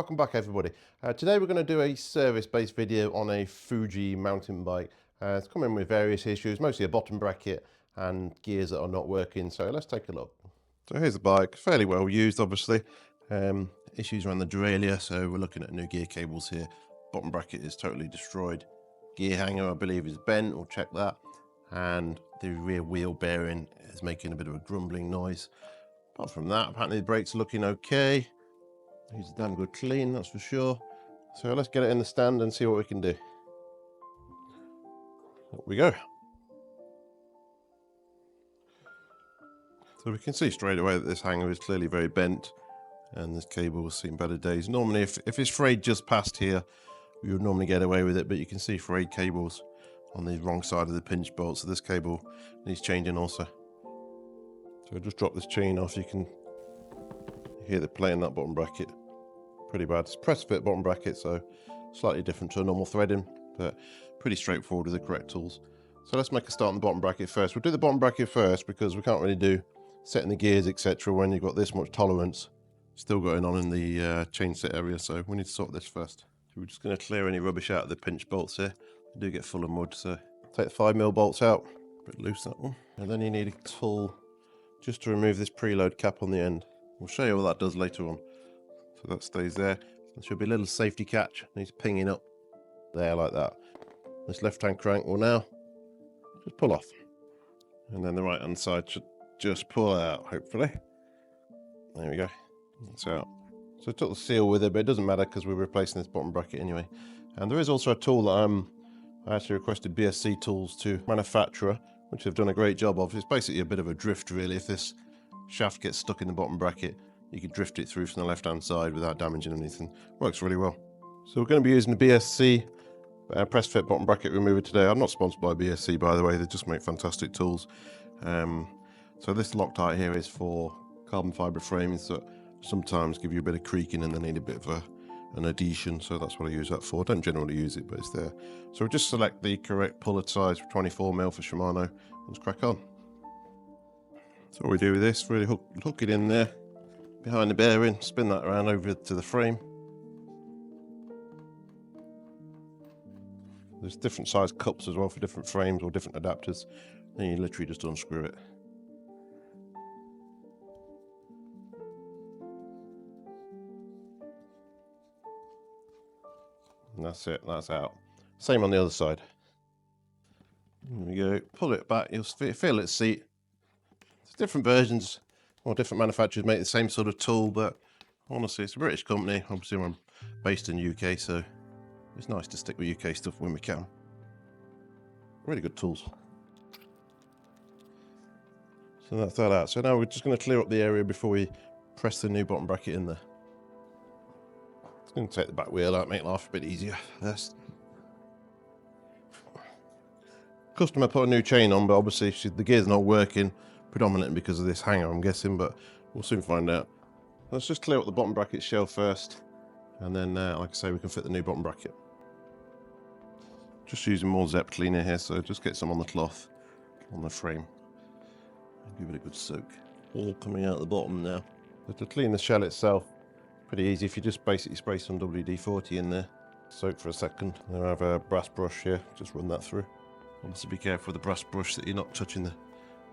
Welcome back everybody. Today we're going to do a service-based video on a Fuji mountain bike. It's coming with various issues, mostly a bottom bracket and gears that are not working, so let's take a look. So here's the bike, fairly well used obviously. Issues around the derailleur, so we're looking at new gear cables here. Bottom bracket is totally destroyed. Gear hanger I believe is bent, we'll check that. And the rear wheel bearing is making a bit of a grumbling noise. Apart from that, apparently the brakes are looking okay. He's a damn good clean, that's for sure. So let's get it in the stand and see what we can do. Up we go. So we can see straight away that this hanger is clearly very bent and this cable has seen better days. Normally if it's frayed just past here, we would normally get away with it, but you can see frayed cables on the wrong side of the pinch bolt, so this cable needs changing also. So just drop this chain off, you can hear the play in that bottom bracket. Pretty bad. It's press fit bottom bracket, so slightly different to a normal threading, but pretty straightforward with the correct tools. So let's make a start on the bottom bracket first. We'll do the bottom bracket first because we can't really do setting the gears etc when you've got this much tolerance still going on in the chain set area, so we need to sort this first. So we're just going to clear any rubbish out of the pinch bolts here. They do get full of mud, so take the 5mm bolts out, a bit loose that one, and then you need a tool just to remove this preload cap on the end. We'll show you what that does later on. So that stays there. There should be a little safety catch. Needs pinging up there like that. This left hand crank will now just pull off. And then the right hand side should just pull out, hopefully. There we go. It's out. So I took the seal with it, but it doesn't matter because we're replacing this bottom bracket anyway. And there is also a tool that I actually requested BSC tools to manufacturer, which they've done a great job of. It's basically a bit of a drift really. If this shaft gets stuck in the bottom bracket, you can drift it through from the left hand side without damaging anything. Works really well. So we're going to be using the BSC press fit bottom bracket remover today. I'm not sponsored by BSC by the way, they just make fantastic tools. So this Loctite here is for carbon fibre frames that sometimes give you a bit of creaking and they need a bit of an adhesion, so that's what I use that for. I don't generally use it, but it's there. So we'll just select the correct pullet size for 24mm for Shimano and just crack on. So what we do with this, really hook it in there behind the bearing, spin that around over to the frame. There's different size cups as well for different frames or different adapters. Then you literally just unscrew it. And that's it, that's out. Same on the other side. There we go, pull it back, you'll feel its seat. There's different versions or different manufacturers make the same sort of tool, but honestly it's a British company. Obviously I'm based in the UK, so it's nice to stick with UK stuff when we can. Really good tools. So that's that out. So now we're just going to clear up the area before we press the new bottom bracket in there. It's going to take the back wheel out, make life a bit easier first. Customer put a new chain on, but obviously the gear's not working, predominantly because of this hanger I'm guessing, but we'll soon find out. Let's just clear up the bottom bracket shell first, and then like I say, we can fit the new bottom bracket. Just using more Zep cleaner here, so just get some on the cloth, on the frame, and give it a good soak. All coming out the bottom now. So to clean the shell itself, pretty easy. If you just basically spray some WD-40 in there, soak for a second. Then I have a brass brush here, just run that through. Obviously be careful with the brass brush that you're not touching the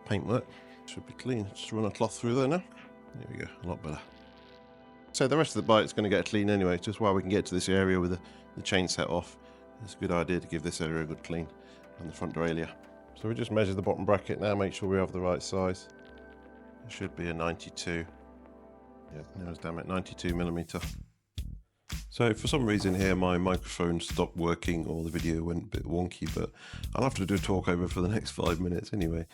paintwork. Should be clean. Just run a cloth through there now. There we go, a lot better. So the rest of the bike's going to get clean anyway, just while we can get to this area with the chain set off. It's a good idea to give this area a good clean, and the front derailleur. So we just measure the bottom bracket now, make sure we have the right size. It should be a 92. Yeah, no, damn it, 92mm. So for some reason here my microphone stopped working or the video went a bit wonky, but I'll have to do a talk over for the next 5 minutes anyway.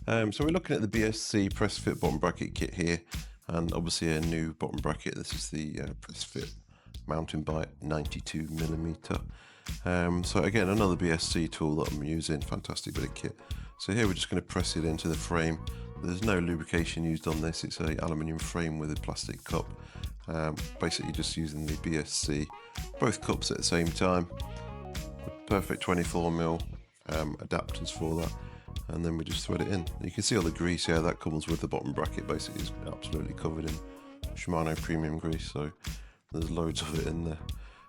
So we're looking at the BSC press fit bottom bracket kit here, and obviously a new bottom bracket. This is the press fit mountain bike 92mm. So again, another BSC tool that I'm using, fantastic bit of kit. So here we're just going to press it into the frame. There's no lubrication used on this, it's an aluminium frame with a plastic cup. Basically just using the BSC, both cups at the same time. Perfect 24mm adapters for that, and then we just thread it in. You can see all the grease here that comes with the bottom bracket, basically is absolutely covered in Shimano premium grease, so There's loads of it in there.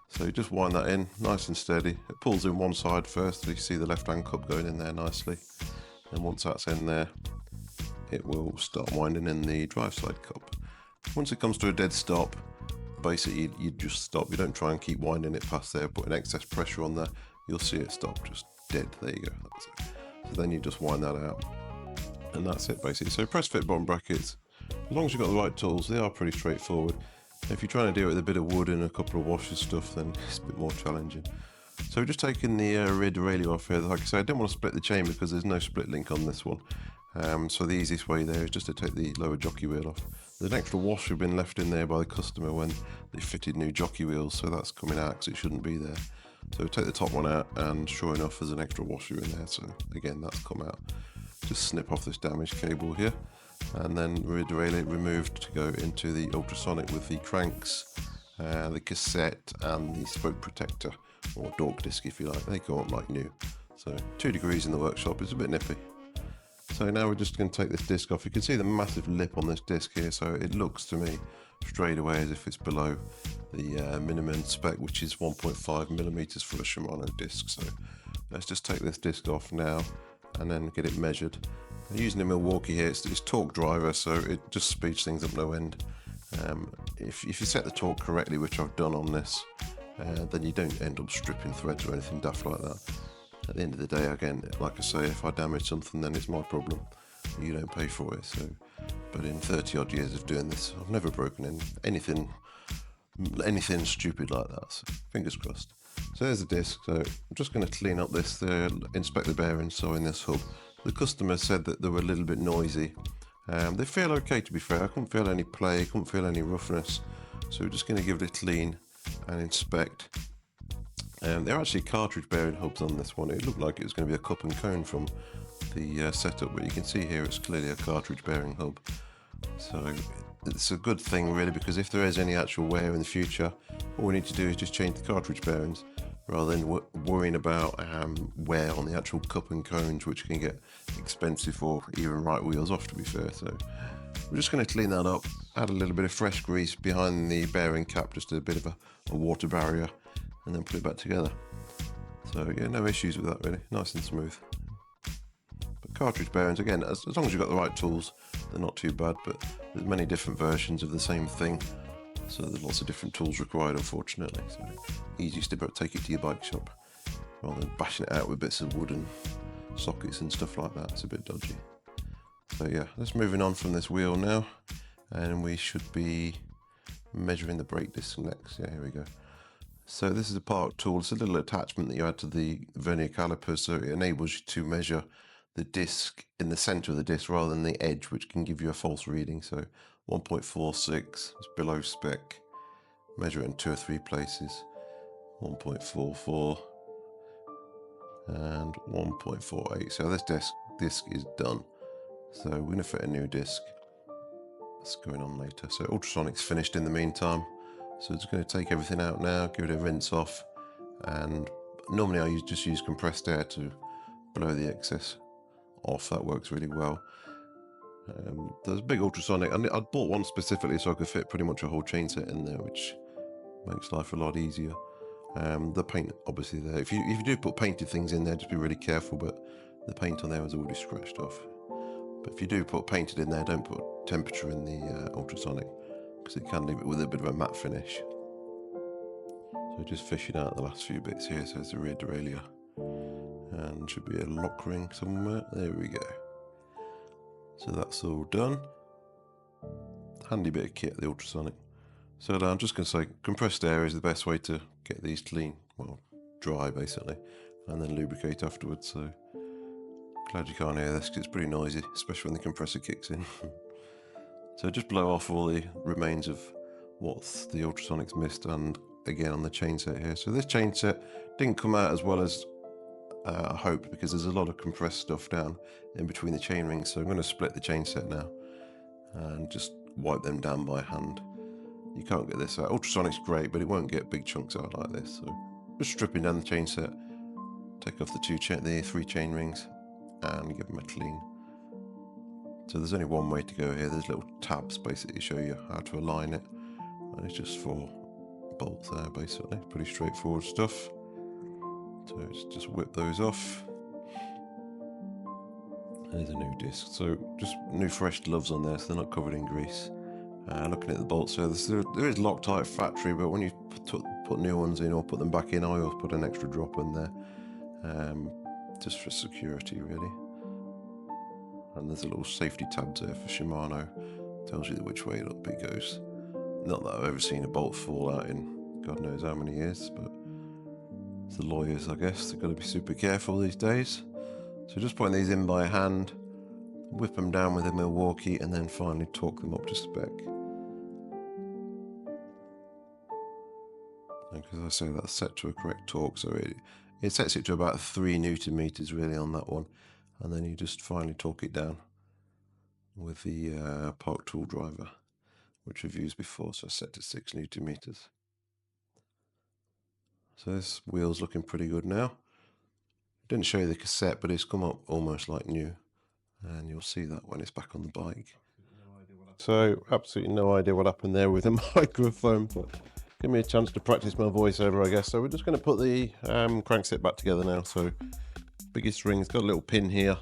So you just wind that in nice and steady. It pulls in one side first, so you see the left hand cup going in there nicely. And once that's in there, it will start winding in the drive side cup. Once it comes to a dead stop, basically you just stop. You don't try and keep winding it past there, putting excess pressure on there. You'll see it stop just dead. There you go. That's it. So then you just wind that out, and that's it basically. So press fit bottom brackets, as long as you've got the right tools, they are pretty straightforward. If you're trying to do it with a bit of wood and a couple of washes stuff, then it's a bit more challenging. So we're just taking the rear derailleur off here. Like I said, I didn't want to split the chain because there's no split link on this one. So the easiest way there is just to take the lower jockey wheel off. There's an extra washer been left in there by the customer when they fitted new jockey wheels, so that's coming out because it shouldn't be there. So take the top one out, and sure enough there's an extra washer in there, so again that's come out. Just snip off this damaged cable here, and then rear derailleur removed to go into the ultrasonic with the cranks, the cassette and the spoke protector, or dork disc if you like. They go on like new. So 2 degrees in the workshop, it's a bit nippy. So now we're just going to take this disc off. You can see the massive lip on this disc here, so it looks to me straight away as if it's below the minimum spec, which is 1.5 millimeters for a Shimano disc. So let's just take this disc off now and then get it measured. I'm using a Milwaukee here, it's torque driver, so it just speeds things up no end. If you set the torque correctly, which I've done on this, then you don't end up stripping threads or anything daft like that. At the end of the day, again, like I say, if I damage something, then it's my problem. You don't pay for it. So, but in 30 odd years of doing this, I've never broken anything stupid like that. So fingers crossed. So there's the disc. So I'm just going to clean up this, inspect the bearings. So in this hub, the customer said that they were a little bit noisy. They feel okay, to be fair. I couldn't feel any play, couldn't feel any roughness. So we're just going to give it a clean and inspect. They're actually cartridge bearing hubs on this one. It looked like it was going to be a cup and cone from the setup, but you can see here it's clearly a cartridge bearing hub. So it's a good thing really, because if there is any actual wear in the future, all we need to do is just change the cartridge bearings rather than worrying about wear on the actual cup and cones, which can get expensive or even right wheels off, to be fair. So we're just going to clean that up, add a little bit of fresh grease behind the bearing cap, just a bit of a water barrier, and then put it back together. So yeah, no issues with that really, nice and smooth. But cartridge bearings, again, as long as you've got the right tools, they're not too bad, but there's many different versions of the same thing, so there's lots of different tools required, unfortunately. So easiest to take it to your bike shop rather than bashing it out with bits of wood and sockets and stuff like that. It's a bit dodgy. So yeah, let's moving on from this wheel now, and we should be measuring the brake disc next. Yeah, here we go. So this is a part tool. It's a little attachment that you add to the vernier caliper, so it enables you to measure the disc in the center of the disc rather than the edge, which can give you a false reading. So 1.46 is below spec. Measure it in 2 or 3 places. 1.44 and 1.48. So this disc is done. So we're going to fit a new disc. That's going on later. So Ultrasonic's finished in the meantime. So it's going to take everything out now, give it a rinse off, and normally I just use compressed air to blow the excess off. That works really well. There's a big Ultrasonic, and I bought one specifically so I could fit pretty much a whole chain set in there, which makes life a lot easier. The paint obviously there. If you do put painted things in there, just be really careful, but the paint on there was already scratched off. But if you do put painted in there, don't put temperature in the Ultrasonic, because it can leave it with a bit of a matte finish. So just fishing out the last few bits here. So there's the rear derailleur, and should be a lock ring somewhere. There we go. So that's all done. Handy bit of kit, the Ultrasonic. So I'm just going to say compressed air is the best way to get these clean, well, dry basically, and then lubricate afterwards. So glad you can't hear this because it's pretty noisy, especially when the compressor kicks in. So just blow off all the remains of what the Ultrasonic's missed, and again on the chain set here. So this chain set didn't come out as well as I hoped, because there's a lot of compressed stuff down in between the chain rings. So I'm going to split the chain set now and just wipe them down by hand. You can't get this out. Ultrasonic's great, but it won't get big chunks out like this. So just stripping down the chain set, take off the 3 chain rings and give them a clean. So there's only one way to go here. There's little tabs basically to show you how to align it, and it's just for bolts there basically. Pretty straightforward stuff. So let's just whip those off. There's a new disc, so just new fresh gloves on there, so they're not covered in grease. Looking at the bolts, so there is Loctite factory, but when you put new ones in or put them back in, I always put an extra drop in there, just for security really. And there's a little safety tabs there for Shimano, tells you which way it goes. Not that I've ever seen a bolt fall out in God knows how many years, but it's the lawyers, I guess, they've got to be super careful these days. So just putting these in by hand, whip them down with a Milwaukee, and then finally torque them up to spec. And as I say, that's set to a correct torque, so it sets it to about 3 Newton meters really on that one, and then you just finally torque it down with the Park tool driver, which we've used before, so set to 6 Newton meters. So this wheel's looking pretty good now. Didn't show you the cassette, but it's come up almost like new, and you'll see that when it's back on the bike. So absolutely no idea what happened there with the microphone, but give me a chance to practice my voiceover, I guess. So we're just going to put the crankset back together now. So biggest ring, it's got a little pin here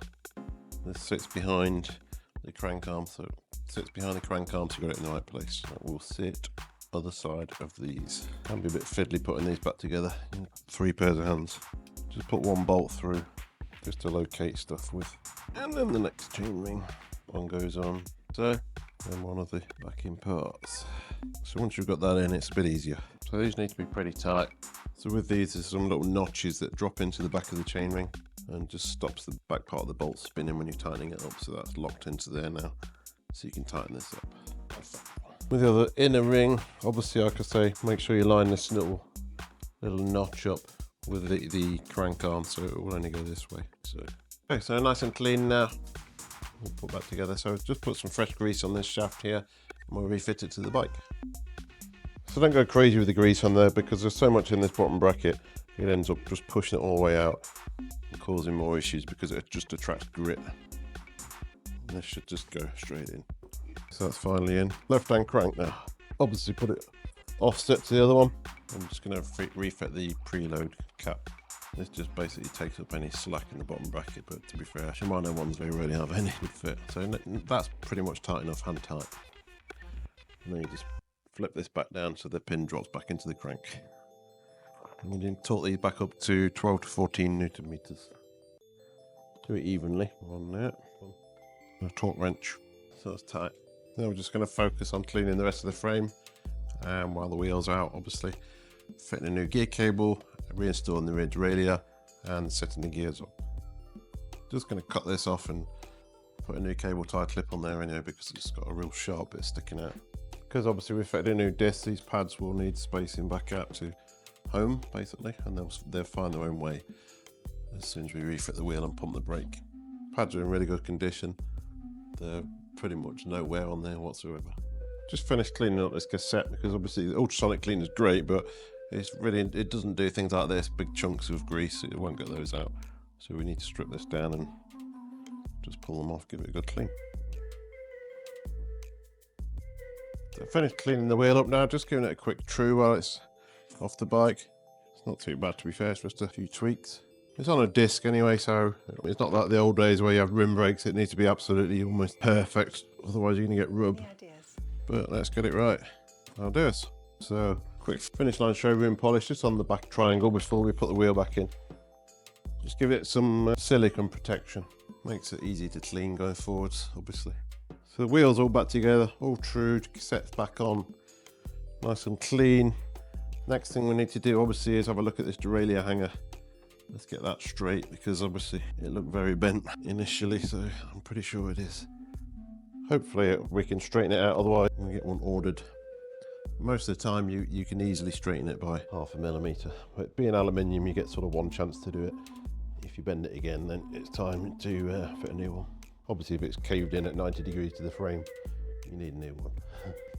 that sits behind the crank arm, so it sits behind the crank arm, so you got it in the right place. That will sit other side of these. Can be a bit fiddly putting these back together in 3 pairs of hands. Just put 1 bolt through just to locate stuff with, and then the next chain ring one goes on, so then one of the backing parts. So once you've got that in, it's a bit easier. So these need to be pretty tight. So with these, there's some little notches that drop into the back of the chain ring and just stops the back part of the bolt spinning when you're tightening it up. So that's locked into there now, so you can tighten this up. With the other inner ring, obviously, like I say, make sure you line this little notch up with the crank arm, so it will only go this way. So okay, so nice and clean now. We'll put that together. So just put some fresh grease on this shaft here, and we'll refit it to the bike. So don't go crazy with the grease on there, because there's so much in this bottom bracket, it ends up just pushing it all the way out and causing more issues because it just attracts grit. And this should just go straight in. So that's finally in. Left hand crank now. Obviously put it offset to the other one. I'm just going to refit the preload cap. This just basically takes up any slack in the bottom bracket, but to be fair, Shimano ones very rarely have any good fit. So that's pretty much tight enough, hand tight. And then you just flip this back down so the pin drops back into the crank. And you torque these back up to 12 to 14 Newton meters. Do it evenly on there. A torque wrench, so it's tight. Now we're just going to focus on cleaning the rest of the frame, and while the wheels are out, obviously fitting a new gear cable, reinstalling the rear derailleur, and setting the gears up. Just going to cut this off and put a new cable tie clip on there anyway, because it's got a real sharp bit sticking out. Because obviously we fitted a new disc, these pads will need spacing back out to home basically, and they'll find their own way as soon as we refit the wheel and pump the brake. Pads are in really good condition. They're pretty much no wear on there whatsoever. Just finished cleaning up this cassette, because obviously the ultrasonic cleaner is great, but it doesn't do things like this, big chunks of grease, it won't get those out. So we need to strip this down and just pull them off, give it a good clean. So finished cleaning the wheel up now, just giving it a quick true while it's off the bike. It's not too bad to be fair, it's just a few tweaks. It's on a disc anyway, so it's not like the old days where you have rim brakes. It needs to be absolutely almost perfect, otherwise you're going to get rub. But let's get it right. I'll do it. So quick finish line showroom polish just on the back triangle before we put the wheel back in. Just give it some silicone protection. Makes it easy to clean going forwards, obviously. So the wheel's all back together, all true, cassette's back on, nice and clean. Next thing we need to do obviously is have a look at this derailleur hanger. Let's get that straight, because obviously it looked very bent initially, so I'm pretty sure it is. Hopefully we can straighten it out, otherwise we'll get one ordered. Most of the time you can easily straighten it by 0.5 millimeter, but being aluminium you get sort of one chance to do it. If you bend it again, then it's time to fit a new one. Obviously if it's caved in at 90 degrees to the frame, you need a new one.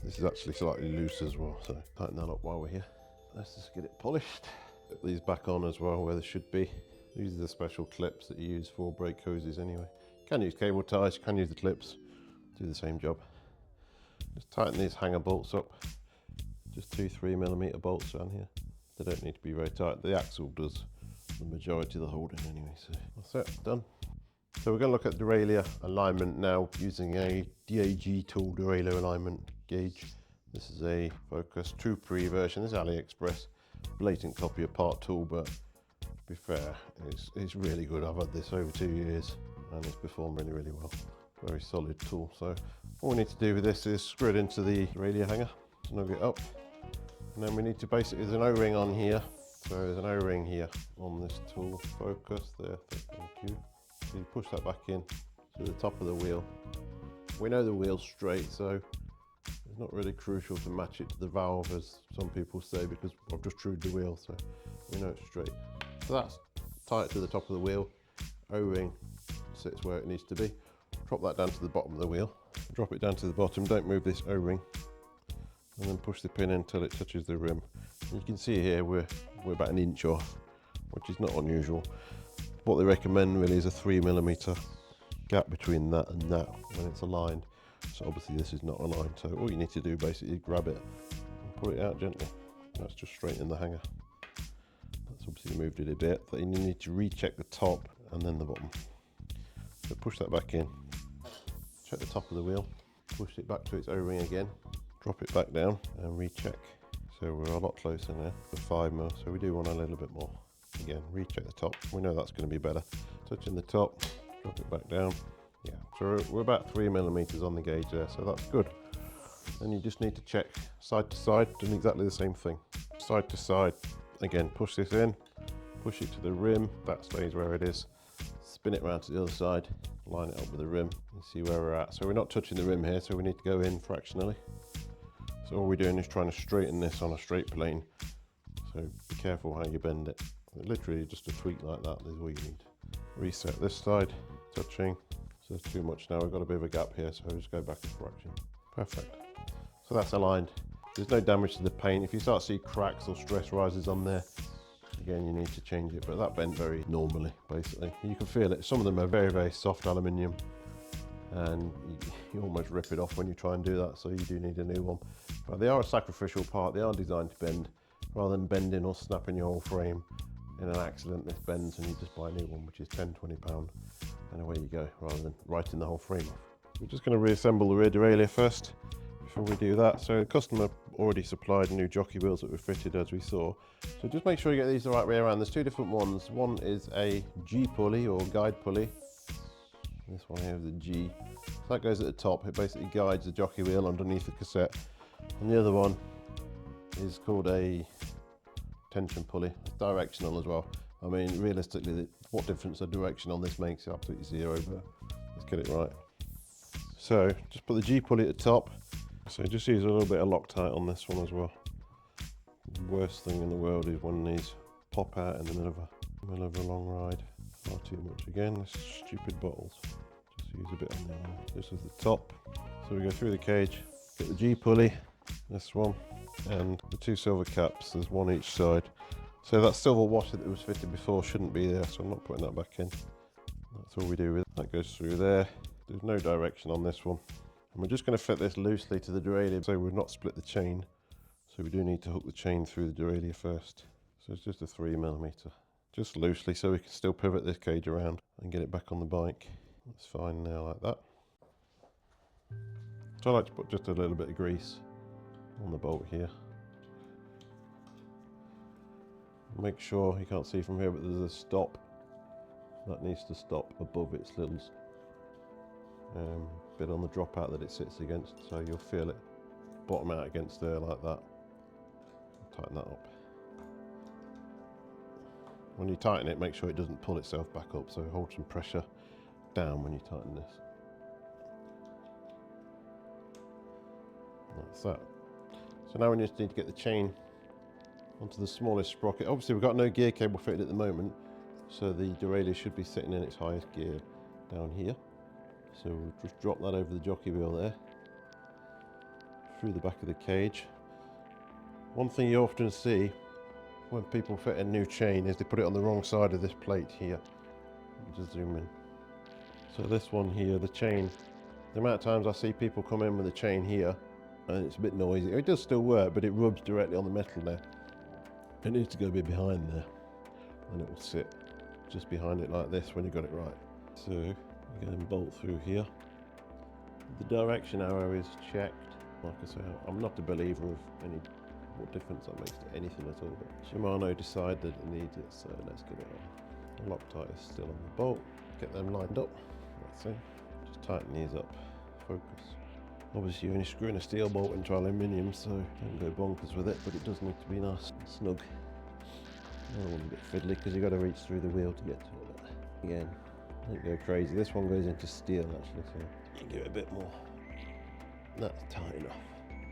This is actually slightly loose as well, so tighten that up while we're here. Let's just get it polished. Put these back on as well where they should be. These are the special clips that you use for brake hoses anyway. You can use cable ties, you can use the clips, do the same job. Just tighten these hanger bolts up. Just 2 3mm bolts around here. They don't need to be very tight. The axle does the majority of the holding anyway, so that's it, done. So we're going to look at derailleur alignment now using a DAG tool derailleur alignment gauge. This is a Focus 2 Pre version. This is AliExpress, blatant copy of Part Tool, but to be fair, it's really good. I've had this over 2 years and it's performed really, really well. Very solid tool. So all we need to do with this is screw it into the derailleur hanger, snug it up, and then we need to basically, there's an O-ring on here. So there's an O-ring here on this tool. Focus there, thank you. So you push that back in to the top of the wheel. We know the wheel's straight, so it's not really crucial to match it to the valve, as some people say, because I've just trued the wheel, so we know it's straight. So that's tight to the top of the wheel. O-ring sits where it needs to be. Drop that down to the bottom of the wheel. Drop it down to the bottom, don't move this O-ring, and then push the pin in until it touches the rim. And you can see here we're about an inch off, which is not unusual. What they recommend really is a 3mm gap between that and that when it's aligned. So obviously this is not aligned, so all you need to do basically is grab it and pull it out gently. That's just straighten the hanger. That's obviously moved it a bit. Then you need to recheck the top and then the bottom. So push that back in, check the top of the wheel, push it back to its O-ring again, drop it back down and recheck. So we're a lot closer now, for 5mm, so we do want a little bit more. Again, recheck the top, we know that's going to be better. Touching the top, drop it back down. Yeah, so we're about 3mm on the gauge there, so that's good. Then you just need to check side to side, doing exactly the same thing. Side to side, again, push this in, push it to the rim, that stays where it is. Spin it around to the other side, line it up with the rim, and see where we're at. So we're not touching the rim here, so we need to go in fractionally. So all we're doing is trying to straighten this on a straight plane. So be careful how you bend it. Literally just a tweak like that is all you need. Reset this side, touching. So there's too much now, we've got a bit of a gap here, so just go back a fraction. Perfect. So that's aligned. There's no damage to the paint. If you start to see cracks or stress rises on there, again you need to change it, but that bent very normally basically. You can feel it. Some of them are very, very soft aluminium and you almost rip it off when you try and do that, so you do need a new one. But they are a sacrificial part, they are designed to bend. Rather than bending or snapping your whole frame in an accident, this bends and you just buy a new one, which is £10–20, and away you go, rather than writing the whole frame off. We're just going to reassemble the rear derailleur first before we do that. So the customer already supplied new jockey wheels that were fitted as we saw. So just make sure you get these the right way around. There's two different ones. One is a G pulley or guide pulley. This one here is a G. So that goes at the top. It basically guides the jockey wheel underneath the cassette. And the other one is called a tension pulley. It's directional as well. I mean, realistically, what difference a direction on this makes? Absolutely zero, but let's get it right. So just put the G pulley at the top. So just use a little bit of Loctite on this one as well. The worst thing in the world is when these pop out in the middle of a long ride. Far too much. Again, this stupid bottles. Just use a bit on there. This is the top. So we go through the cage, get the G pulley, this one, and the two silver caps. There's one each side. So that silver washer that was fitted before shouldn't be there, so I'm not putting that back in. That's all we do with it. That goes through there. There's no direction on this one. And we're just going to fit this loosely to the derailleur, so we've not split the chain. So we do need to hook the chain through the derailleur first. So it's just a 3mm. Just loosely, so we can still pivot this cage around and get it back on the bike. That's fine now, like that. So I like to put just a little bit of grease on the bolt here. Make sure, you can't see from here, but there's a stop. That needs to stop above its little bit on the dropout that it sits against, so you'll feel it bottom out against there like that. Tighten that up. When you tighten it, make sure it doesn't pull itself back up, so hold some pressure down when you tighten this. That's that. So now we just need to get the chain onto the smallest sprocket. Obviously we've got no gear cable fitted at the moment, so the derailleur should be sitting in its highest gear down here. So we'll just drop that over the jockey wheel there, through the back of the cage. One thing you often see when people fit a new chain is they put it on the wrong side of this plate here. Just zoom in. So this one here, the chain, the amount of times I see people come in with the chain here and it's a bit noisy. It does still work, but it rubs directly on the metal there. It needs to go a bit behind there, and it will sit just behind it like this when you got it right. So you go and bolt through here. The direction arrow is checked. Like I say, I'm not a believer of what difference that makes to anything at all, but Shimano decided it needs it, so let's get it on. The Loctite is still on the bolt. Get them lined up. That's it. Just tighten these up. Focus. Obviously you're only screwing a steel bolt into aluminium, so don't go bonkers with it, but it does need to be nice and snug. I don't want a bit fiddly because you've got to reach through the wheel to get to it. But again, don't go crazy. This one goes into steel actually, so you can give it a bit more. That's tight enough.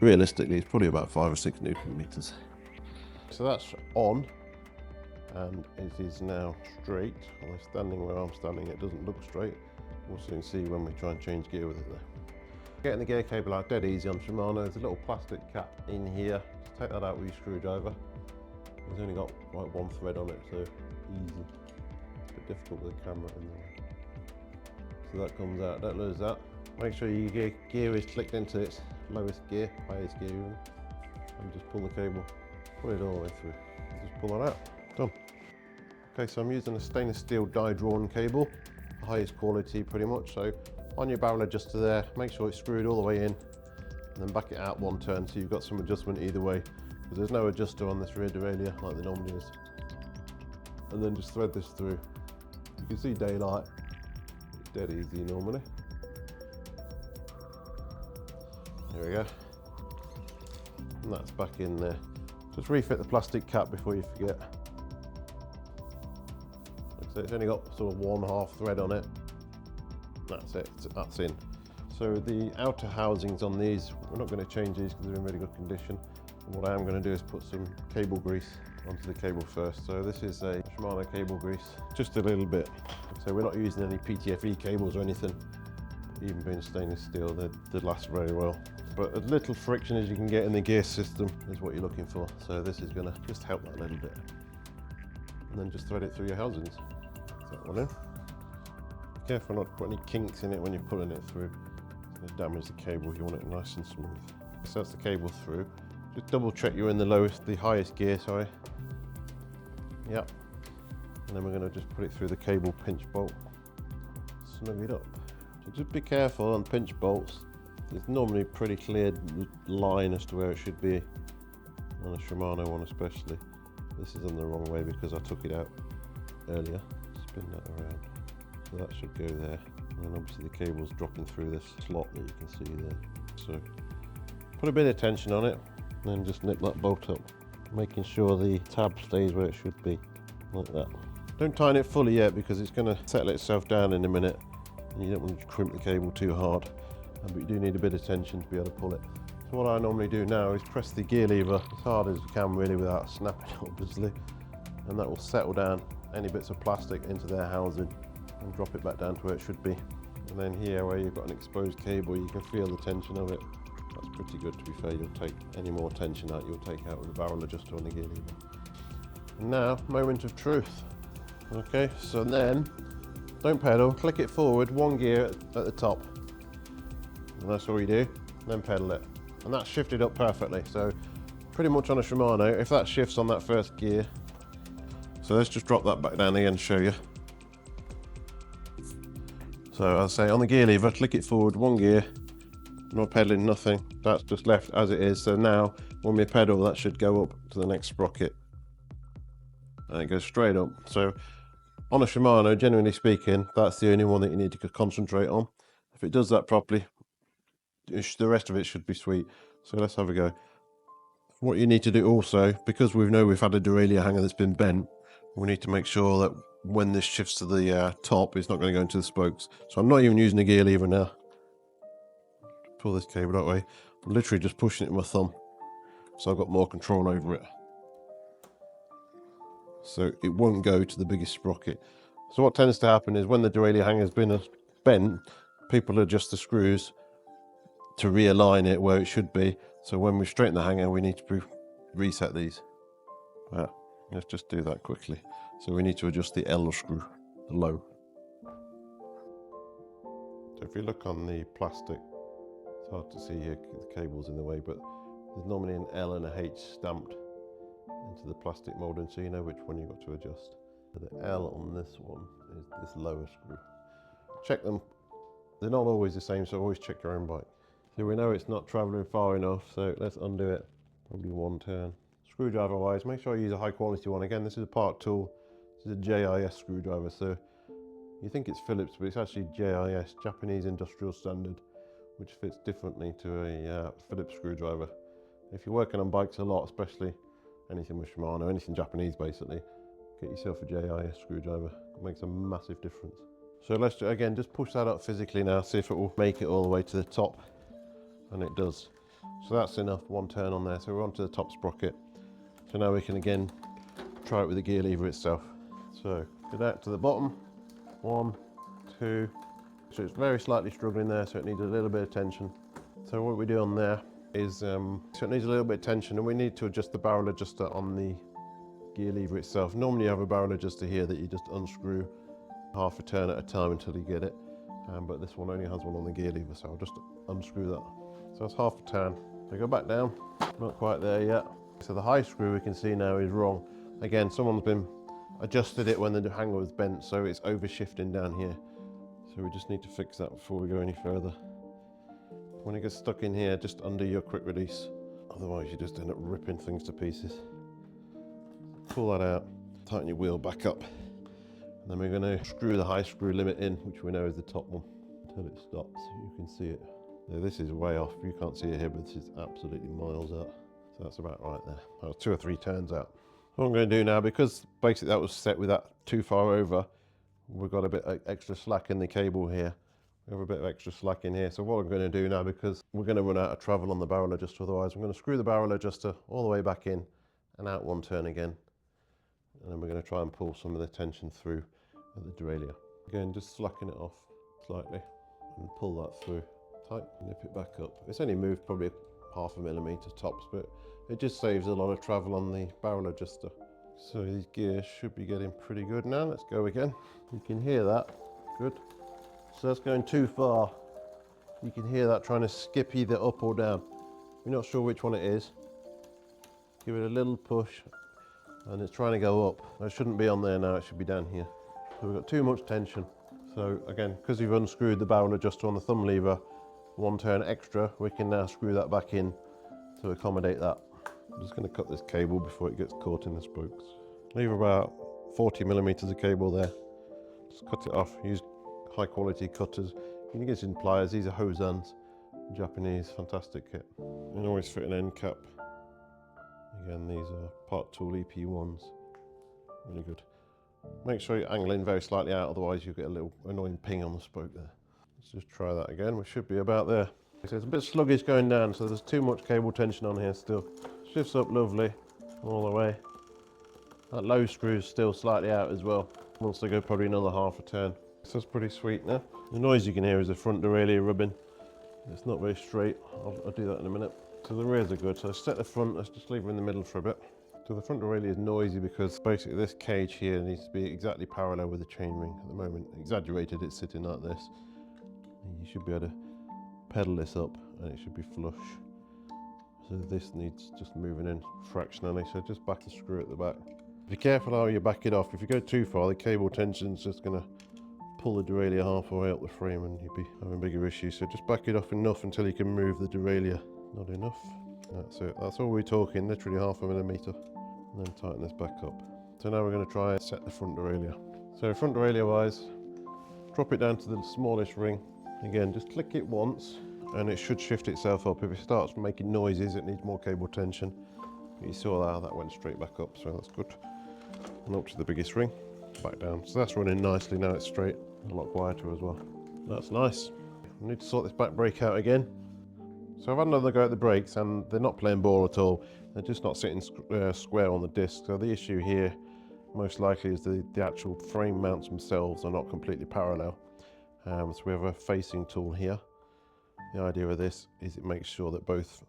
Realistically, it's probably about 5 or 6 Newton meters. So that's on, and it is now straight. Although standing where I'm standing, it doesn't look straight. We'll soon see when we try and change gear with it though. Getting the gear cable out dead easy on Shimano. There's a little plastic cap in here. Just take that out with your screwdriver. It's only got like 1 thread on it, so easy. It's a bit difficult with the camera in there. So that comes out, don't lose that. Make sure your gear is clicked into its lowest gear, highest gear even, and just pull the cable, put it all the way through. Just pull that out, done. Okay, so I'm using a stainless steel die drawn cable, the highest quality pretty much. So on your barrel adjuster there, make sure it's screwed all the way in, and then back it out 1 turn so you've got some adjustment either way, because there's no adjuster on this rear derailleur like there normally is. And then just thread this through. You can see daylight, it's dead easy normally. There we go, and that's back in there. Just refit the plastic cap before you forget. Like I say, it's only got sort of 1/2 thread on it. That's it, that's in. So the outer housings on these, we're not going to change these because they're in really good condition. And what I am going to do is put some cable grease onto the cable first. So this is a Shimano cable grease, just a little bit. So we're not using any PTFE cables or anything. Even being stainless steel, they last very well. But as little friction as you can get in the gear system is what you're looking for. So this is going to just help that a little bit. And then just thread it through your housings. That's that one in. Be careful not to put any kinks in it when you're pulling it through. It's going to damage the cable. You want it nice and smooth. So that's the cable through. Just double check you're in the highest gear, sorry. Yep. And then we're going to just put it through the cable pinch bolt. Snug it up. So just be careful on pinch bolts. There's normally a pretty clear line as to where it should be on a Shimano one especially. This is on the wrong way because I took it out earlier. Spin that around. So that should go there. And then obviously the cable's dropping through this slot that you can see there. So put a bit of tension on it and then just nip that bolt up, making sure the tab stays where it should be, like that. Don't tighten it fully yet because it's going to settle itself down in a minute and you don't want to crimp the cable too hard. But you do need a bit of tension to be able to pull it. So what I normally do now is press the gear lever as hard as you can really without snapping it obviously, and that will settle down any bits of plastic into their housing and drop it back down to where it should be. And then here where you've got an exposed cable you can feel the tension of it. That's pretty good to be fair. You'll take any more tension out, you'll take out with the barrel adjuster on the gear lever. And now, moment of truth. Okay, so then don't pedal, click it forward 1 gear at the top. And that's all you do, then pedal it. And that's shifted up perfectly. So pretty much on a Shimano, if that shifts on that first gear. So let's just drop that back down again and show you. So I'll say on the gear lever, click it forward 1 gear, no pedaling, nothing. That's just left as it is. So now when we pedal, that should go up to the next sprocket. And it goes straight up. So on a Shimano, generally speaking, that's the only one that you need to concentrate on. If it does that properly, the rest of it should be sweet. So let's have a go. What you need to do also, because we know we've had a derailleur hanger that's been bent, we need to make sure that when this shifts to the top, it's not going to go into the spokes. So I'm not even using a gear lever now. Pull this cable that way. I'm literally just pushing it with my thumb, so I've got more control over it. So it won't go to the biggest sprocket. So what tends to happen is when the derailleur hanger has been bent, people adjust the screws to realign it where it should be. So when we straighten the hanger, we need to reset these. Well, let's just do that quickly. So we need to adjust the L screw, the low. So if you look on the plastic It's hard to see here, the cable's in the way, but there's normally an L and a H stamped into the plastic moulding, so you know which one you've got to adjust. So the L on this one is this lower screw. Check them, they're not always the same, so always check your own bike. So we know it's not travelling far enough, so let's undo it, probably one turn. Screwdriver wise, make sure you use a high quality one. Again, this is a part tool, this is a JIS screwdriver, so you think it's Phillips, but it's actually JIS, Japanese Industrial Standard, which fits differently to a Phillips screwdriver. If you're working on bikes a lot, especially anything with Shimano, anything Japanese basically, get yourself a JIS screwdriver. It makes a massive difference. So let's, again, just push that up physically now, see if it will make it all the way to the top. And it does. So that's enough, one turn on there. So we're onto the top sprocket. So now we can again try it with the gear lever itself. So go down to the bottom, 1, 2. So it's very slightly struggling there, so it needs a little bit of tension. So what we do on there is, so it needs a little bit of tension, and we need to adjust the barrel adjuster on the gear lever itself. Normally you have a barrel adjuster here that you just unscrew half a turn at a time until you get it, but this one only has one on the gear lever, so I'll just unscrew that. So that's half a turn. So go back down, not quite there yet. So the high screw we can see now is wrong. Again, someone's been adjusted it when the hanger was bent, so it's over shifting down here. So we just need to fix that before we go any further. When it gets stuck in here, just undo your quick release. Otherwise you just end up ripping things to pieces. Pull that out, tighten your wheel back up. And then we're going to screw the high screw limit in, which we know is the top one, until it stops. You can see it. So this is way off. You can't see it here, but this is absolutely miles out. So that's about right there. That was 2 or 3 turns out. What I'm going to do now, because basically that was set with that too far over, we've got a bit of extra slack in the cable here. We have a bit of extra slack in here. So what I'm going to do now, because we're going to run out of travel on the barrel adjuster otherwise, I'm going to screw the barrel adjuster all the way back in and out one turn again. And then we're going to try and pull some of the tension through at the derailleur. Again, just slacken it off slightly and pull that through. Tight, nip it back up. It's only moved probably 0.5 millimeter tops, but it just saves a lot of travel on the barrel adjuster. So these gears should be getting pretty good now. Let's go again. You can hear that. Good. So that's going too far. You can hear that trying to skip either up or down. We're not sure which one it is. Give it a little push and it's trying to go up. It shouldn't be on there now, it should be down here. So we've got too much tension. So again, because we've unscrewed the barrel adjuster on the thumb lever, one turn extra, we can now screw that back in to accommodate that. I'm just going to cut this cable before it gets caught in the spokes. Leave about 40 millimeters of cable there. Just cut it off. Use high quality cutters. You can get in pliers. These are Hosans, Japanese, fantastic kit. You can always fit an end cap. Again, these are part tool EP1s. Really good. Make sure you're angling very slightly out, otherwise you'll get a little annoying ping on the spoke there. Let's just try that again. We should be about there. So it's a bit sluggish going down, so there's too much cable tension on here still. Shifts up lovely all the way. That low screw is still slightly out as well. Wants to go probably another half a turn. So that's pretty sweet now. The noise you can hear is the front derailleur rubbing. It's not very straight. I'll do that in a minute. So the rears are good. So let's set the front. Let's just leave her in the middle for a bit. So the front derailleur is noisy because basically this cage here needs to be exactly parallel with the chainring. At the moment, exaggerated, it's sitting like this. You should be able to pedal this up and it should be flush. So this needs just moving in fractionally. So just back the screw at the back. Be careful how you back it off. If you go too far, the cable tension's just going to pull the derailleur halfway up the frame and you'll be having bigger issues. So just back it off enough until you can move the derailleur. Not enough. That's it. That's all we're talking, literally 0.5 millimeter. And then tighten this back up. So now we're going to try and set the front derailleur. So front derailleur wise, drop it down to the smallest ring. Again, just click it once and it should shift itself up. If it starts making noises, it needs more cable tension. You saw how that went straight back up, so that's good. And up to the biggest ring, back down. So that's running nicely now, it's straight. A lot quieter as well. That's nice. I need to sort this back brake out again. So I've had another go at the brakes and they're not playing ball at all. They're just not sitting square on the disc. So the issue here most likely is the actual frame mounts themselves are not completely parallel. So we have a facing tool here. The idea of this is it makes sure that both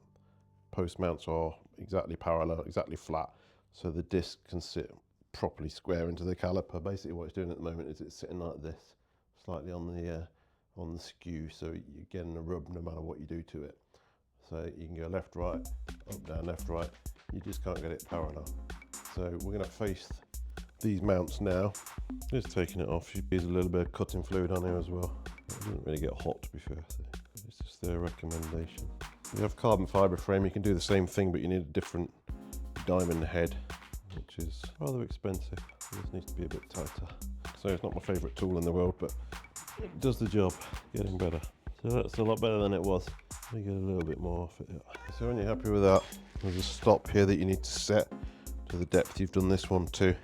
post mounts are exactly parallel, exactly flat, so the disc can sit properly square into the caliper. Basically what it's doing at the moment is it's sitting like this, slightly on on the skew, so you're getting a rub no matter what you do to it. So you can go left, right, up, down, left, right. You just can't get it parallel. So we're going to face these mounts now. Just taking it off. There's a little bit of cutting fluid on here as well. It doesn't really get hot, to be fair. So it's just their recommendation. You have carbon fibre frame. You can do the same thing, but you need a different diamond head, which is rather expensive. This needs to be a bit tighter. So it's not my favourite tool in the world, but it does the job, getting better. So that's a lot better than it was. Let me get a little bit more off it. So when you're happy with that, there's a stop here that you need to set to the depth you've done this one to.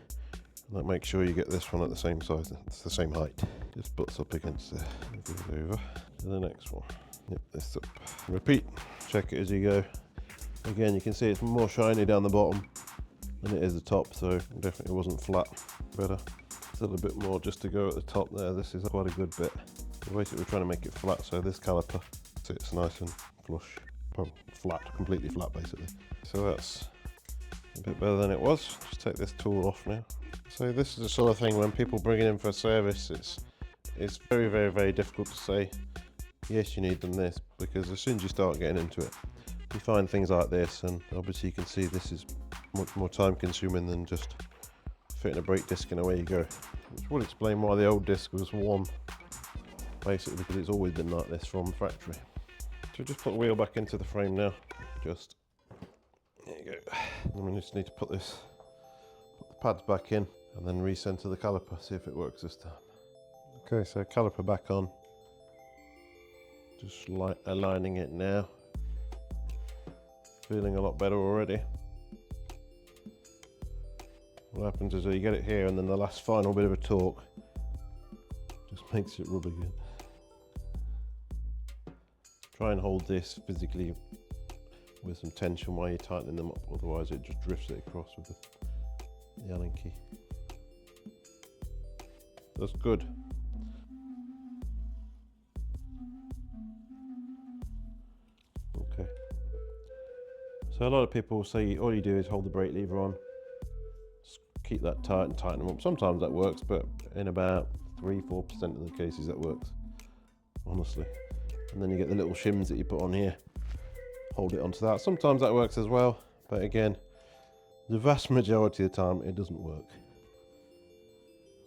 And make sure you get this one at the same size, it's the same height. Just butts up against there. Move it over to the next one. Yep, this up. Repeat, check it as you go. Again, you can see it's more shiny down the bottom than it is the top, so it definitely wasn't flat. Better. Still a bit more just to go at the top there. This is quite a good bit. So basically we're trying to make it flat, so this caliper sits nice and flush. Well, flat, completely flat basically. So that's a bit better than it was. Just take this tool off now. So this is the sort of thing when people bring it in for service, it's very, very, very difficult to say, yes, you need them this, because as soon as you start getting into it, you find things like this, and obviously you can see this is much more time consuming than just fitting a brake disc and away you go. Which would explain why the old disc was one, basically because it's always been like this from the factory. So just put the wheel back into the frame now. Just, there you go. And we just need to put the pads back in and then recenter the caliper, see if it works this time. Okay, so caliper back on. Just aligning it now. Feeling a lot better already. What happens is you get it here and then the last final bit of a torque just makes it rub again. Try and hold this physically with some tension while you're tightening them up, otherwise it just drifts it across with the Allen key. That's good. Okay. So a lot of people say all you do is hold the brake lever on, keep that tight and tighten them up. Sometimes that works, but in about 3-4% of the cases that works, honestly. And then you get the little shims that you put on here, hold it onto that. Sometimes that works as well, but again, the vast majority of the time it doesn't work.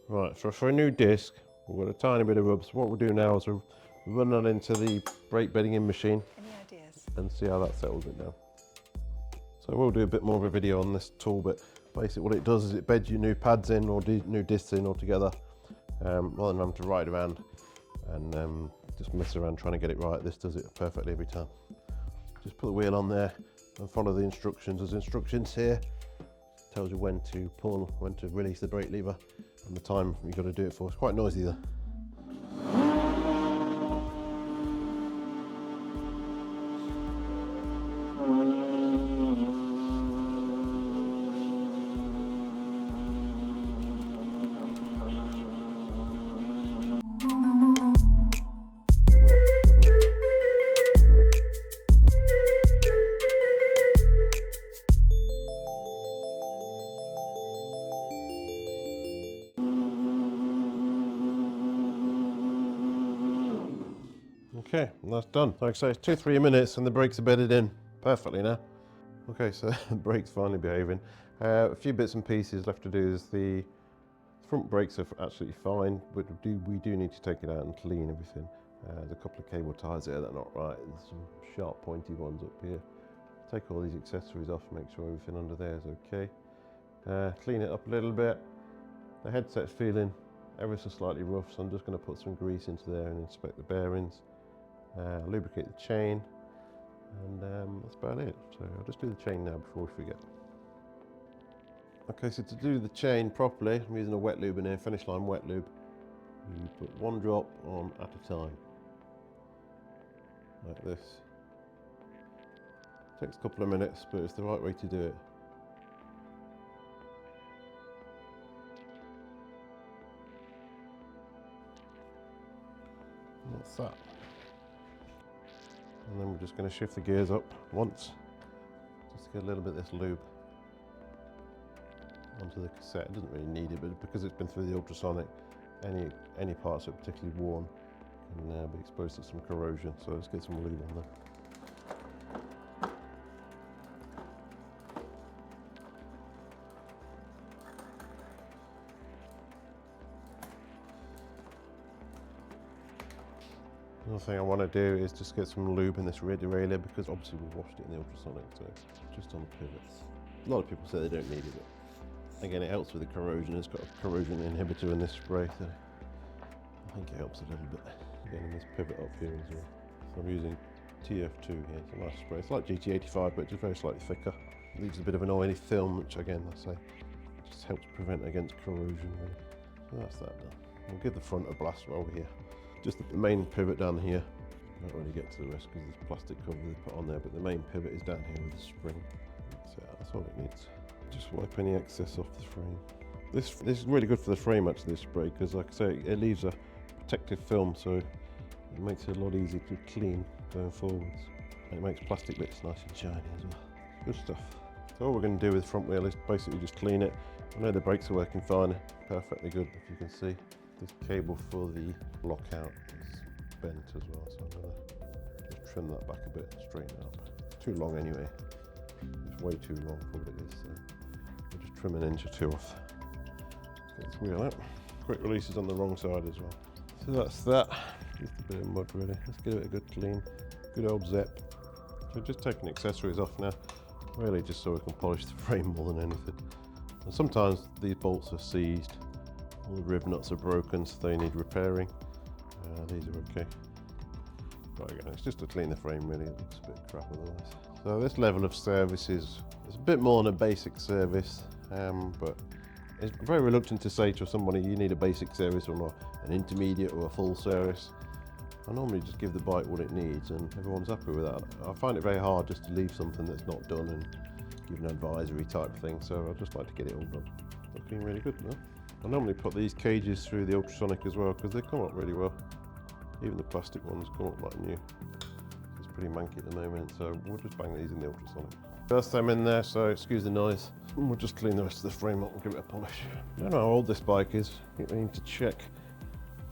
Right, for a new disc, we've got a tiny bit of rub. So what we'll do now is we'll run that into the brake bedding in machine. Any ideas? And see how that settles it down. So we'll do a bit more of a video on this tool, but basically what it does is it beds your new pads in or new discs in altogether, rather than having to ride around and just mess around trying to get it right. This does it perfectly every time. Just put the wheel on there and follow the instructions. There's instructions here, tells you when to pull, when to release the brake lever, and the time you've got to do it for. It's quite noisy there. Okay, and that's done. Like I say, it's 2-3 minutes and the brakes are bedded in perfectly now. Okay, so the brakes finally behaving. A few bits and pieces left to do. Is the front brakes are absolutely fine, but we do need to take it out and clean everything. There's a couple of cable ties there that are not right, and some sharp pointy ones up here. Take all these accessories off, make sure everything under there is okay. Clean it up a little bit. The headset's feeling ever so slightly rough, so I'm just going to put some grease into there and inspect the bearings. Lubricate the chain, and that's about it. So I'll just do the chain now before we forget. Okay, so to do the chain properly, I'm using a wet lube in here, finish line wet lube. You put one drop on at a time, like this. Takes a couple of minutes, but it's the right way to do it. And that's that. And then we're just going to shift the gears up once, just to get a little bit of this lube onto the cassette. It doesn't really need it, but because it's been through the ultrasonic, any parts that are particularly worn can be exposed to some corrosion. So let's get some lube on there. Another thing I want to do is just get some lube in this rear derailleur, because obviously we washed it in the ultrasonic, so just on the pivots. A lot of people say they don't need it, but again, it helps with the corrosion. It's got a corrosion inhibitor in this spray, so I think it helps a little bit. Again, in this pivot up here as well. So I'm using TF2 here. It's a nice spray. It's like GT-85, but just very slightly thicker. It leaves a bit of an oily film, which again, I say, just helps prevent against corrosion, really. So that's that done. We'll give the front a blast over here. Just the main pivot down here. I don't really get to the rest because there's plastic cover they put on there, but the main pivot is down here with the spring. That's all it needs. Just wipe any excess off the frame. This is really good for the frame, actually, this spray, because like I say, it leaves a protective film, so it makes it a lot easier to clean going forwards. And it makes plastic bits nice and shiny as well. Good stuff. So all we're going to do with the front wheel is basically just clean it. I know the brakes are working fine, perfectly good, if you can see. This cable for the lockout is bent as well, so I'm going to just trim that back a bit and straighten it up. It's too long anyway. It's way too long for what it is, so we'll just trim an inch or two off. Let's get this wheel out. Quick releases on the wrong side as well. So that's that. Just a bit of mud really. Let's give it a good clean. Good old zip. So just taking accessories off now, really just so we can polish the frame more than anything. And sometimes these bolts are seized. All the rib nuts are broken, so they need repairing. These are okay. Right, again, it's just to clean the frame really, it looks a bit crap otherwise. So this level of service is a bit more than a basic service, but it's very reluctant to say to somebody you need a basic service or not, an intermediate or a full service. I normally just give the bike what it needs and everyone's happy with that. I find it very hard just to leave something that's not done and give an advisory type thing, so I just like to get it all done. Looking really good now. I normally put these cages through the Ultrasonic as well because they come up really well. Even the plastic ones come up like new. It's pretty manky at the moment, so we'll just bang these in the Ultrasonic. First time in there, so excuse the noise. And we'll just clean the rest of the frame up and give it a polish. I don't know how old this bike is. I think we need to check.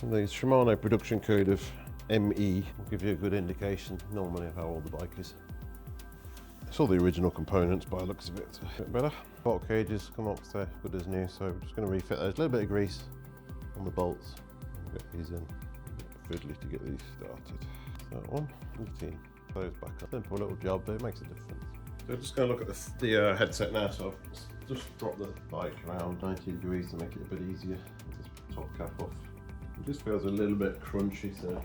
And the Shimano production code of ME will give you a good indication normally of how old the bike is. It's all the original components by the looks of it. So a bit better. Bolt cages come up to good as new, so we're just going to refit those. A little bit of grease on the bolts. Get these in. Fiddly to get these started. So that one, 18. Close back up. Simple little job, but it makes a difference. So just going to look at the headset now. So I've just dropped the bike around 90 degrees to make it a bit easier. This top cap off. It just feels a little bit crunchy, so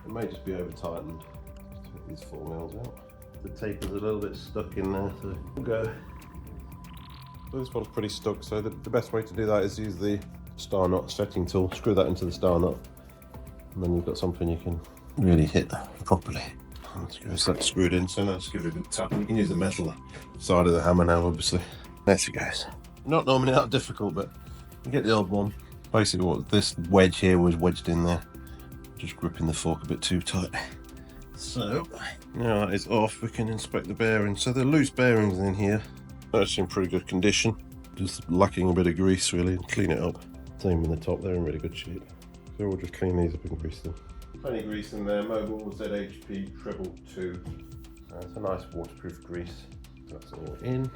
it may just be over tightened. Just take these 4 mils out. The tape is a little bit stuck in there, so we'll go. So this one's pretty stuck, so the best way to do that is use the star knot setting tool. Screw that into the star knot, and then you've got something you can really hit properly. That's screwed in, so now let's give it a good tap. You can use the metal side of the hammer now, obviously. There she goes. Not normally that difficult, but you get the odd one. Basically what this wedge here was wedged in there. Just gripping the fork a bit too tight. So, now that is off, we can inspect the bearings. So the loose bearings in here, that's in pretty good condition. Just lacking a bit of grease really, and clean it up. Same in the top, they're in really good shape. So we'll just clean these up and grease them. Plenty of grease in there, Mobile ZHP 222. It's a nice waterproof grease. That's all in.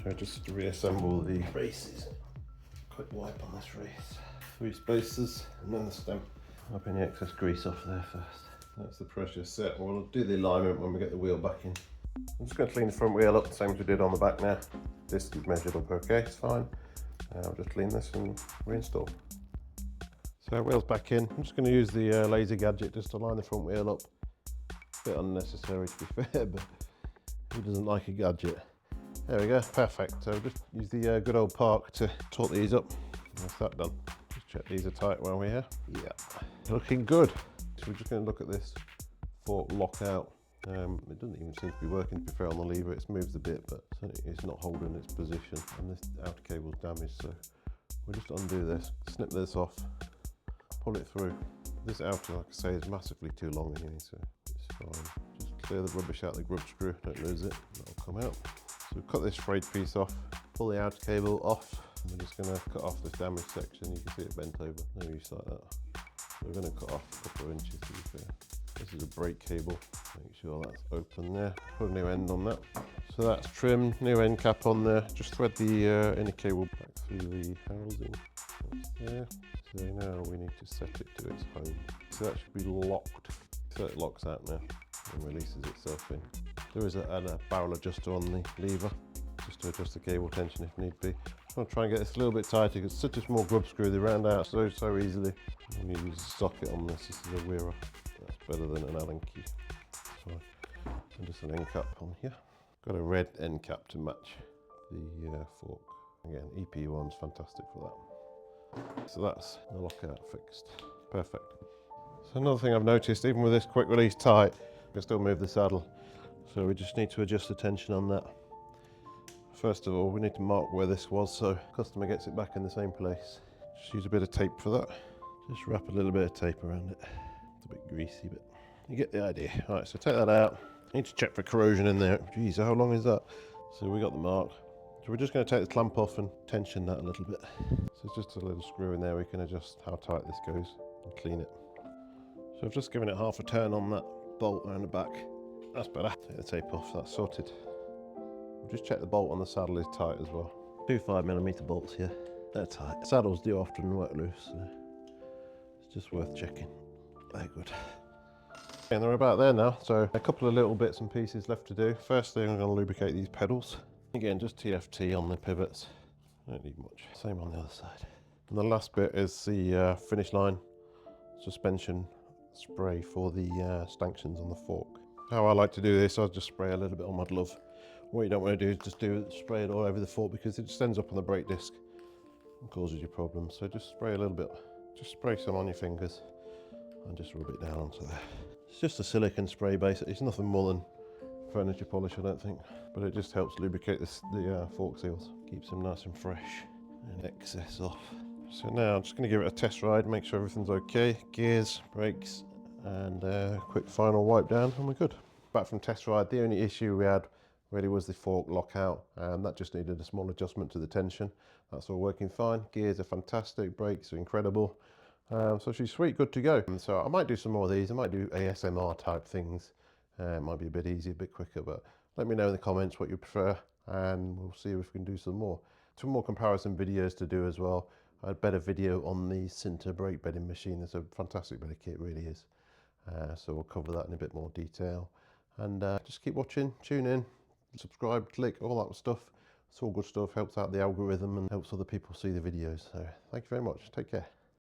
So just reassemble the races. Quick wipe on this race. 3 spacers and then the stem. Wipe any excess grease off there first. That's the pressure set. We'll do the alignment when we get the wheel back in. I'm just going to clean the front wheel up the same as we did on the back now. This is measured up okay, it's fine. I'll just clean this and reinstall. So wheel's back in. I'm just going to use the laser gadget just to line the front wheel up. A bit unnecessary to be fair, but who doesn't like a gadget? There we go, perfect. So just use the good old park to taut these up. That's that done. Just check these are tight while we're here. Yeah, looking good. So we're just going to look at this fork lockout. It doesn't even seem to be working, to be fair, on the lever. It's moved a bit, but it's not holding its position, and this outer cable's damaged, so we'll just undo this, snip this off, pull it through. This outer, like I say, is massively too long anyway, so it's fine. Just clear the rubbish out the grub screw, don't lose it, that'll come out. So we'll cut this frayed piece off, pull the outer cable off, and we're just going to cut off this damaged section. You can see it bent over, no use like that. So we're going to cut off a couple of inches to be fair. brake cable. Make sure that's open there. Put a new end on that. So that's trimmed, new end cap on there. Just thread the inner cable back through the housing. That's there. So now we need to set it to its home. So that should be locked. So it locks out now and releases itself in. There is a barrel adjuster on the lever, just to adjust the cable tension if need be. I'm going to try and get this a little bit tighter because it's such a small grub screw, they round out so easily. I'm going to use a socket on this, this is a wearer. That's better than an Allen key. So, and just an end cap on here. Got a red end cap to match the fork. Again, EP1's fantastic for that. So that's the lockout fixed. Perfect. So another thing I've noticed, even with this quick release tight, I can still move the saddle. So we just need to adjust the tension on that. First of all, we need to mark where this was so the customer gets it back in the same place. Just use a bit of tape for that. Just wrap a little bit of tape around it. It's a bit greasy, but you get the idea. All right, so take that out. I need to check for corrosion in there. Geez, how long is that? So we got the mark. So we're just going to take the clamp off and tension that a little bit. So it's just a little screw in there. We can adjust how tight this goes and clean it. So I've just given it half a turn on that bolt around the back. That's better. Take the tape off, that's sorted. We'll just check the bolt on the saddle is tight as well. 2 5mm bolts here. They're tight. Saddles do often work loose, so it's just worth checking. They're good. And they're about there now, so a couple of little bits and pieces left to do. First thing, I'm going to lubricate these pedals. Again, just TFT on the pivots. Don't need much. Same on the other side. And the last bit is the finish line suspension spray for the stanchions on the fork. How I like to do this, I'll just spray a little bit on my glove. What you don't want to do is just spray it all over the fork because it just ends up on the brake disc and causes you problems. So just spray a little bit, just spray some on your fingers and just rub it down onto there. It's just a silicone spray basically, it's nothing more than furniture polish I don't think, but it just helps lubricate the fork seals, keeps them nice and fresh and excess off. So now I'm just going to give it a test ride, make sure everything's okay, gears, brakes, and a quick final wipe down and we're good. Back from test ride, the only issue we had really was the fork lockout, and that just needed a small adjustment to the tension. That's all working fine. Gears are fantastic, brakes are incredible. So she's sweet, good to go. So I might do some more of these. I might do ASMR type things. It might be a bit easier, a bit quicker, but let me know in the comments what you prefer and we'll see if we can do some more. Some more comparison videos to do as well. I had a better video on the Sinter brake bedding machine. It's a fantastic bit of kit, it really is. So we'll cover that in a bit more detail. And just keep watching, tune in, subscribe, click, all that stuff. It's all good stuff, helps out the algorithm and helps other people see the videos. So thank you very much, take care.